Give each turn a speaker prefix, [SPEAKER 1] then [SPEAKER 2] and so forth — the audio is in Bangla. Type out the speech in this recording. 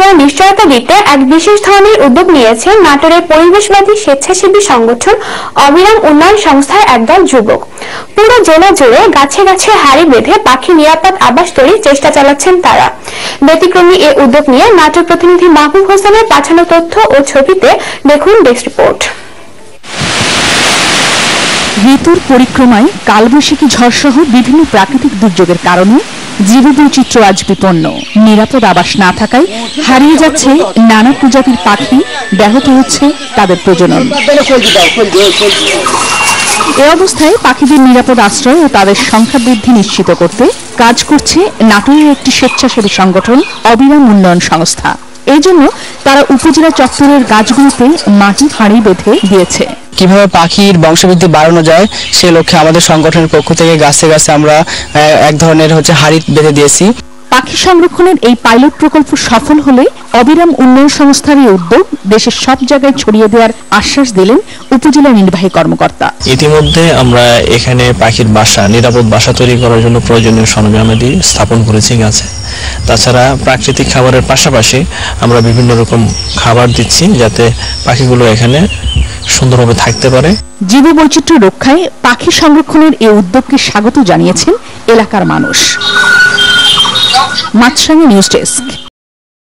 [SPEAKER 1] আশ্রয়ের নিশ্চয়তা দিতে এক বিশেষ ধরনের উদ্যোগ নিয়েছে নাটোরের পরিবেশবাদী স্বেচ্ছাসেবী সংগঠন অবিরাম উন্নয়ন সংস্থার একদল যুবক। পুরো জেলা জুড়ে গাছে গাছে হাড়ি বেঁধে পাখি নিরাপদ আবাস তৈরির চেষ্টা চালাচ্ছেন তারা। ব্যতিক্রমী এ উদ্যোগ নিয়ে নাটোর প্রতিনিধি মাহবুব হোসেনের পাঠানো তথ্য ও ছবিতে দেখুন ডেস্ক রিপোর্ট।
[SPEAKER 2] ঋতুর পরিক্রমায় কালবৈশাখী ঝড়সহ বিভিন্ন প্রাকৃতিক দুর্যোগের কারণে জীববৈচিত্র্য আজ বিপন্ন। নিরাপদ আবাস না থাকায় হারিয়ে যাচ্ছে নানা প্রজাতির পাখি, ব্যাহত হচ্ছে তাদের প্রজনন। এ অবস্থায় পাখিদের নিরাপদ আশ্রয় ও তাদের সংখ্যা বৃদ্ধি নিশ্চিত করতে কাজ করছে নাটোরের একটি স্বেচ্ছাসেবী সংগঠন অবিরাম উন্নয়ন সংস্থা। এই জন্য তারা উপজেলা চত্বরের গাছগুলোতে মাটির হাঁড়ি বেঁধে দিয়েছে।
[SPEAKER 3] কিভাবে পাখির বংশবৃদ্ধি বাড়ানো যায় সে লক্ষ্যে আমাদের সংগঠনের পক্ষ থেকে গাছে গাছে আমরা এক ধরনের হাঁড়ি বেঁধে দিয়েছি।
[SPEAKER 2] পাখি সংরক্ষণের এই পাইলট প্রকল্প সফল হলে অবিরাম উন্নয়ন সংস্থার এই উদ্যোগ দেশের সব জায়গায় ছড়িয়ে দেওয়ার আশ্বাস দিলেন উপজেলা নির্বাহী কর্মকর্তা।
[SPEAKER 4] ইতিমধ্যে আমরা এখানে পাখির বাসা, নিরাপদ বাসা তৈরি করার জন্য প্রয়োজনীয় সরঞ্জামাদি স্থাপন করেছি গাছে। তাছাড়া প্রাকৃতিক খাবারের পাশাপাশি আমরা বিভিন্ন রকম খাবার দিচ্ছি যাতে পাখিগুলো এখানে সুন্দরভাবে থাকতে পারে।
[SPEAKER 2] জীববৈচিত্র্য রক্ষায় পাখি সংরক্ষণের এই উদ্যোগকে স্বাগত জানিয়েছেন এলাকার মানুষ। মাছরাঙা নিউজ ডেস্ক।